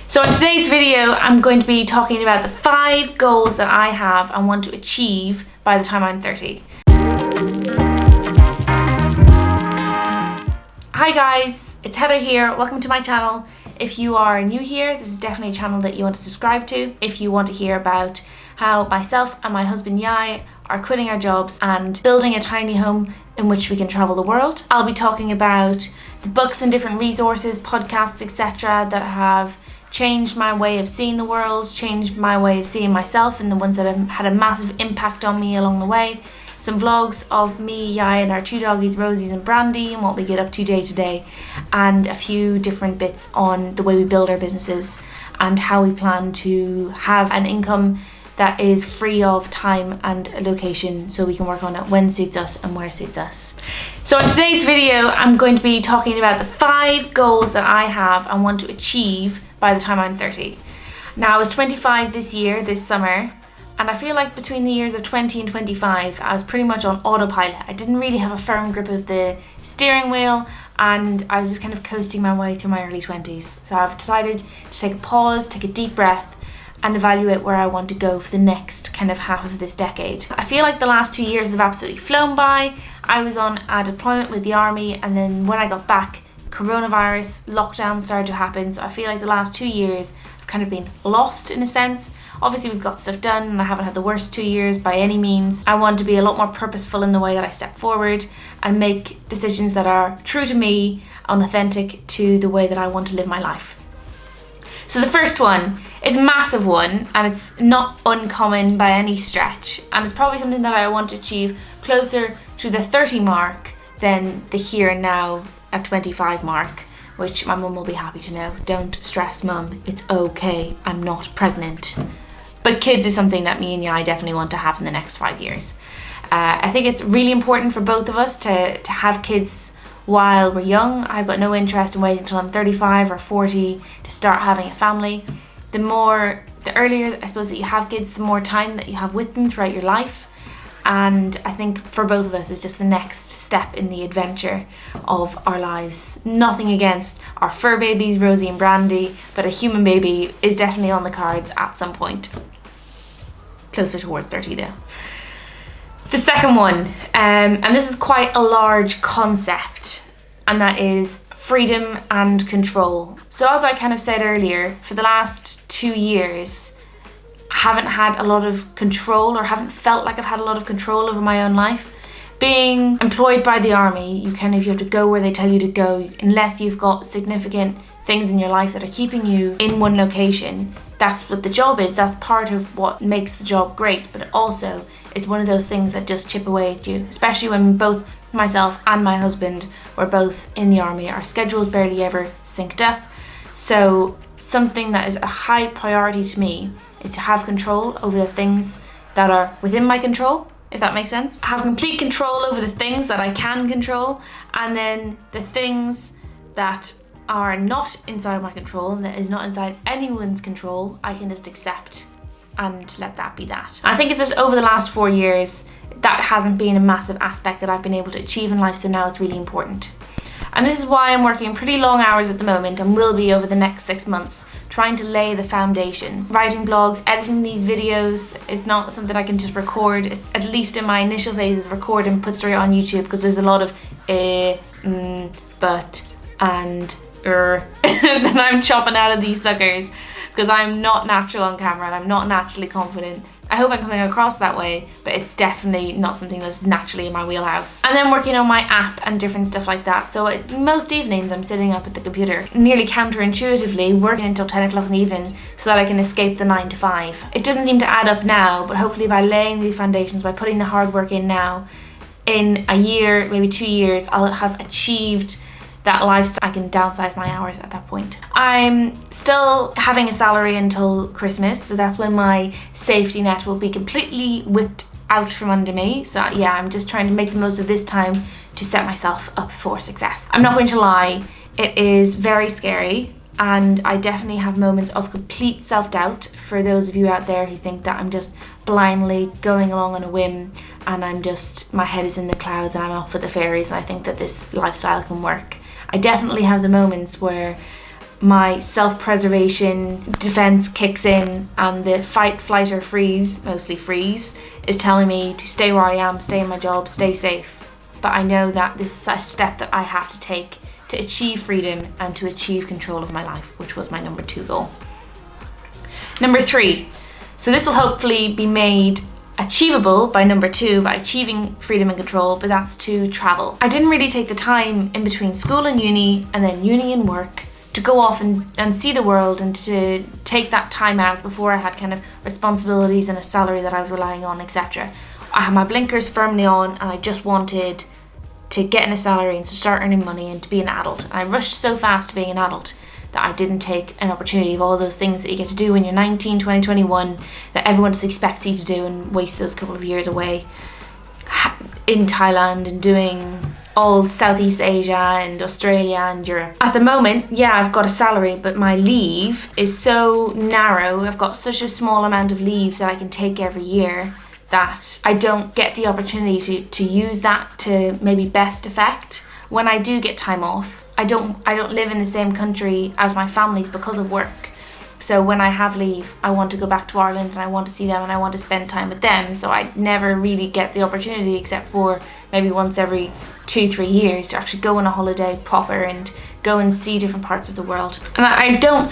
So in today's video, I'm going to be talking about the 5 goals that I have and want to achieve by the time I'm 30. Hi guys, it's Heather here. Welcome to my channel. If you are new here, this is definitely a channel that you want to subscribe to. If you want to hear about how myself and my husband Yai are quitting our jobs and building a tiny home in which we can travel the world. I'll be talking about the books and different resources, podcasts, etc. that have changed my way of seeing the world, changed my way of seeing myself, and the ones that have had a massive impact on me along the way. Some vlogs of me, Yai, and our 2 doggies, Rosies and Brandy, and what we get up to day to day, and a few different bits on the way we build our businesses and how we plan to have an income that is free of time and location, so we can work on it when suits us and where suits us. So in today's video, I'm going to be talking about the 5 goals that I have and want to achieve by the time I'm 30. Now, I was 25 this summer, and I feel like between the years of 20 and 25, I was pretty much on autopilot. I didn't really have a firm grip of the steering wheel, and I was just kind of coasting my way through my early 20s. So I've decided to take a pause, take a deep breath, and evaluate where I want to go for the next kind of half of this decade. I feel like the last 2 years have absolutely flown by. I was on a deployment with the army, and then when I got back, coronavirus, lockdown started to happen. So I feel like the last 2 years have kind of been lost in a sense. Obviously we've got stuff done and I haven't had the worst 2 years by any means. I want to be a lot more purposeful in the way that I step forward and make decisions that are true to me and authentic to the way that I want to live my life. So the first one is a massive one, and it's not uncommon by any stretch, and it's probably something that I want to achieve closer to the 30 mark than the here and now at 25 mark, which my mum will be happy to know. Don't stress, mum, it's okay, I'm not pregnant. But kids is something that me and Yai definitely want to have in the next 5 years. I think it's really important for both of us to have kids while we're young. I've got no interest in waiting until I'm 35 or 40 to start having a family. The earlier, I suppose, that you have kids, the more time that you have with them throughout your life. And I think for both of us, it's just the next step in the adventure of our lives. Nothing against our fur babies, Rosie and Brandy, but a human baby is definitely on the cards at some point. Closer towards 30 though. The second one, and this is quite a large concept, and that is freedom and control. So as I kind of said earlier, for the last 2 years, I haven't had a lot of control, or haven't felt like I've had a lot of control over my own life. Being employed by the army, you have to go where they tell you to go, unless you've got significant things in your life that are keeping you in one location. That's what the job is. That's part of what makes the job great, but also it's one of those things that just chip away at you, especially when both myself and my husband were both in the army. Our schedules barely ever synced up. So something that is a high priority to me is to have control over the things that are within my control, if that makes sense. Have complete control over the things that I can control, and then the things that are not inside my control and that is not inside anyone's control, I can just accept and let that be that. I think it's just over the last 4 years that hasn't been a massive aspect that I've been able to achieve in life, so now it's really important. And this is why I'm working pretty long hours at the moment, and will be over the next 6 months, trying to lay the foundations. Writing blogs, editing these videos, it's not something I can just record. It's, at least in my initial phases, record and put straight on YouTube, because there's a lot of but, and, then I'm chopping out of these suckers, because I'm not natural on camera and I'm not naturally confident. I hope I'm coming across that way, but it's definitely not something that's naturally in my wheelhouse. And then working on my app and different stuff like that. So most evenings I'm sitting up at the computer, nearly counterintuitively working until 10 o'clock in the evening so that I can escape the 9 to 5. It doesn't seem to add up now, but hopefully by laying these foundations, by putting the hard work in now, in a year, maybe 2 years, I'll have achieved that lifestyle. I can downsize my hours at that point. I'm still having a salary until Christmas, so that's when my safety net will be completely whipped out from under me. So yeah, I'm just trying to make the most of this time to set myself up for success. I'm not going to lie, it is very scary, and I definitely have moments of complete self-doubt for those of you out there who think that I'm just blindly going along on a whim and my head is in the clouds and I'm off with the fairies and I think that this lifestyle can work. I definitely have the moments where my self-preservation defense kicks in, and the fight, flight or freeze, mostly freeze, is telling me to stay where I am, stay in my job, stay safe. But I know that this is a step that I have to take to achieve freedom and to achieve control of my life, which was my number 2 goal. Number 3. So this will hopefully be made achievable by number 2, by achieving freedom and control, but that's to travel. I didn't really take the time in between school and uni, and then uni and work, to go off and see the world, and to take that time out before I had kind of responsibilities and a salary that I was relying on, etc. I had my blinkers firmly on, and I just wanted to get in a salary and to start earning money and to be an adult. And I rushed so fast to being an adult that I didn't take an opportunity of all those things that you get to do when you're 19, 20, 21, that everyone just expects you to do, and waste those couple of years away in Thailand and doing all Southeast Asia and Australia and Europe. At the moment, yeah, I've got a salary, but my leave is so narrow. I've got such a small amount of leave that I can take every year that I don't get the opportunity to use that to maybe best effect. When I do get time off, I don't live in the same country as my families because of work. So when I have leave, I want to go back to Ireland and I want to see them and I want to spend time with them. So I never really get the opportunity, except for maybe once every 2-3 years, to actually go on a holiday proper and go and see different parts of the world. And I don't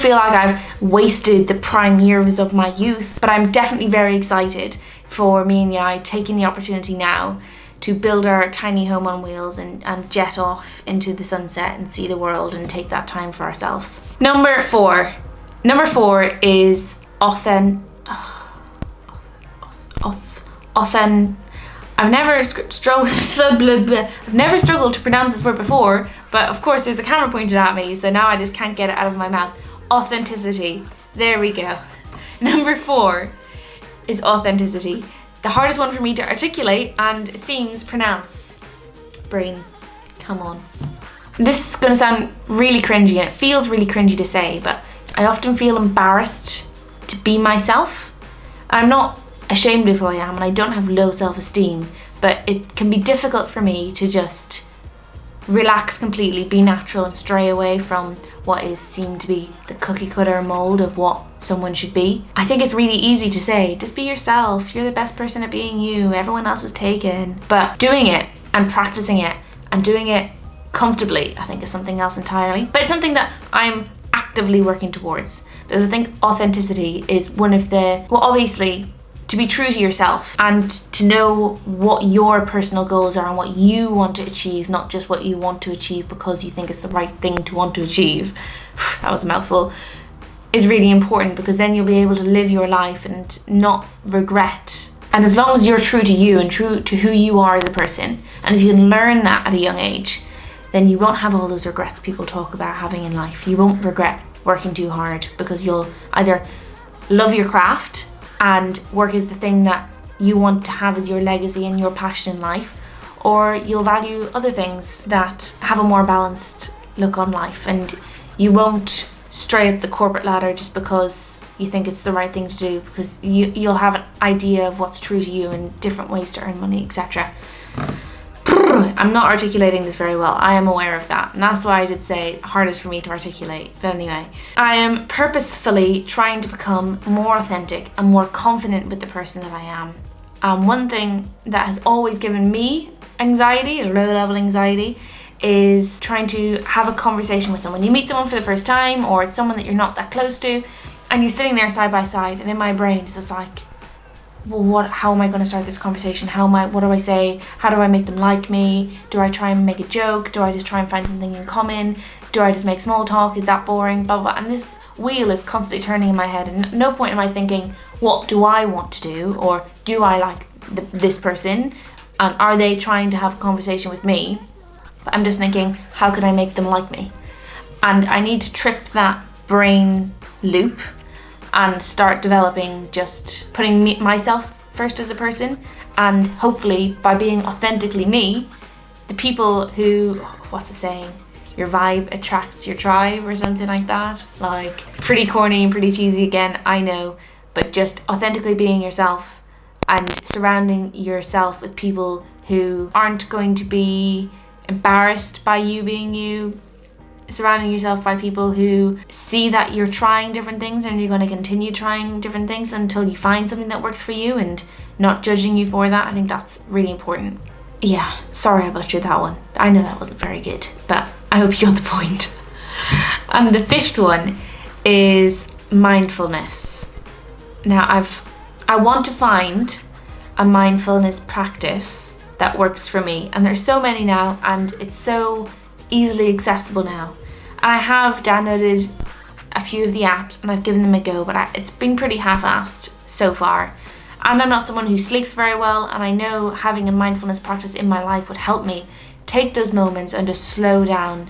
feel like I've wasted the prime years of my youth, but I'm definitely very excited for me and Yai taking the opportunity now to build our tiny home on wheels and jet off into the sunset and see the world and take that time for ourselves. Number 4 is I've never struggled to pronounce this word before, but of course there's a camera pointed at me, so now I just can't get it out of my mouth. Authenticity. There we go. Number 4 is authenticity. The hardest one for me to articulate, and it seems pronounce. Brain, come on. This is going to sound really cringy, and it feels really cringy to say, but I often feel embarrassed to be myself. I'm not ashamed of who I am, and I don't have low self-esteem, but it can be difficult for me to just relax completely, be natural, and stray away from what is seen to be the cookie cutter mold of what someone should be. I think it's really easy to say, just be yourself, you're the best person at being you, everyone else is taken. But doing it and practicing it and doing it comfortably, I think, is something else entirely. But it's something that I'm actively working towards, because I think authenticity is one of the, well, obviously, to be true to yourself and to know what your personal goals are and what you want to achieve, not just what you want to achieve because you think it's the right thing to want to achieve. That was a mouthful. Is really important, because then you'll be able to live your life and not regret. And as long as you're true to you and true to who you are as a person, and if you can learn that at a young age, then you won't have all those regrets people talk about having in life. You won't regret working too hard, because you'll either love your craft and work is the thing that you want to have as your legacy and your passion in life, or you'll value other things that have a more balanced look on life, and you won't stray up the corporate ladder just because you think it's the right thing to do, because you'll have an idea of what's true to you and different ways to earn money, etc. I'm not articulating this very well. I am aware of that, and that's why I did say hardest for me to articulate. But anyway, I am purposefully trying to become more authentic and more confident with the person that I am. One thing that has always given me anxiety, low-level anxiety, is trying to have a conversation with someone. You meet someone for the first time, or it's someone that you're not that close to, and you're sitting there side by side, and in my brain it's just like, well, how am I going to start this conversation? What do I say? How do I make them like me? Do I try and make a joke? Do I just try and find something in common? Do I just make small talk? Is that boring? Blah, blah, blah. And this wheel is constantly turning in my head, and at no point am I thinking, what do I want to do? Or do I like this person? And are they trying to have a conversation with me? But I'm just thinking, how can I make them like me? And I need to trip that brain loop and start developing, just putting myself first as a person, and hopefully by being authentically me, the people who, what's the saying, your vibe attracts your tribe or something like that. Like, pretty corny and pretty cheesy again, I know, but just authentically being yourself and surrounding yourself with people who aren't going to be embarrassed by you being you, surrounding yourself by people who see that you're trying different things and you're going to continue trying different things until you find something that works for you, and not judging you for that. I think that's really important. Yeah, sorry I butchered that one. I know that wasn't very good, but I hope you got the point. And the fifth one is mindfulness. Now I want to find a mindfulness practice that works for me, and there's so many now, and it's so easily accessible now. And I have downloaded a few of the apps and I've given them a go, but it's been pretty half-assed so far. And I'm not someone who sleeps very well, and I know having a mindfulness practice in my life would help me take those moments and just slow down.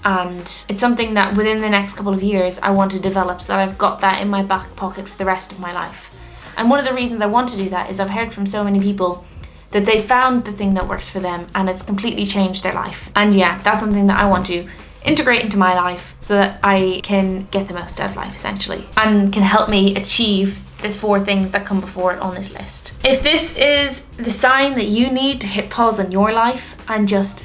And it's something that within the next couple of years I want to develop, so that I've got that in my back pocket for the rest of my life. And one of the reasons I want to do that is I've heard from so many people that they found the thing that works for them and it's completely changed their life. And yeah, that's something that I want to integrate into my life so that I can get the most out of life, essentially, and can help me achieve the 4 things that come before it on this list. If this is the sign that you need to hit pause on your life and just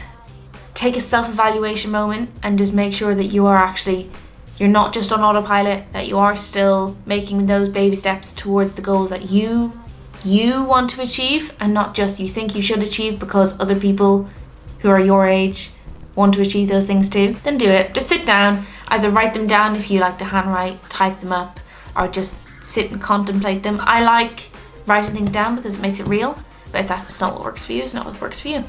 take a self-evaluation moment and just make sure that you're not just on autopilot, that you are still making those baby steps towards the goals that you want to achieve, and not just you think you should achieve because other people who are your age want to achieve those things too, then do it. Just sit down, either write them down if you like to handwrite, type them up, or just sit and contemplate them. I like writing things down because it makes it real, but if that's not what works for you, it's not what works for you.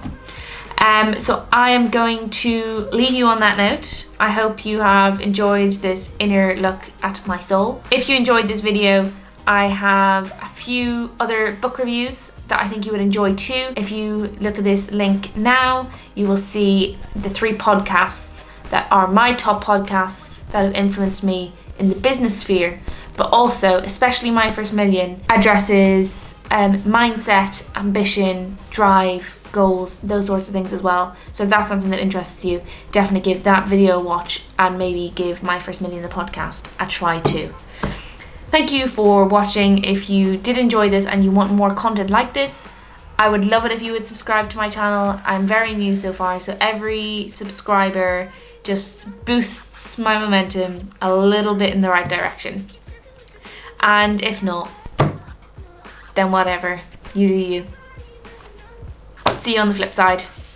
So I am going to leave you on that note. I hope you have enjoyed this inner look at my soul. If you enjoyed this video, I have a few other book reviews that I think you would enjoy too. If you look at this link now, you will see the 3 podcasts that are my top podcasts that have influenced me in the business sphere, but also, especially My First Million, addresses mindset, ambition, drive, goals, those sorts of things as well. So if that's something that interests you, definitely give that video a watch, and maybe give My First Million, the podcast, a try too. Thank you for watching. If you did enjoy this and you want more content like this, I would love it if you would subscribe to my channel. I'm very new so far, so every subscriber just boosts my momentum a little bit in the right direction. And if not, then whatever, you do you. See you on the flip side.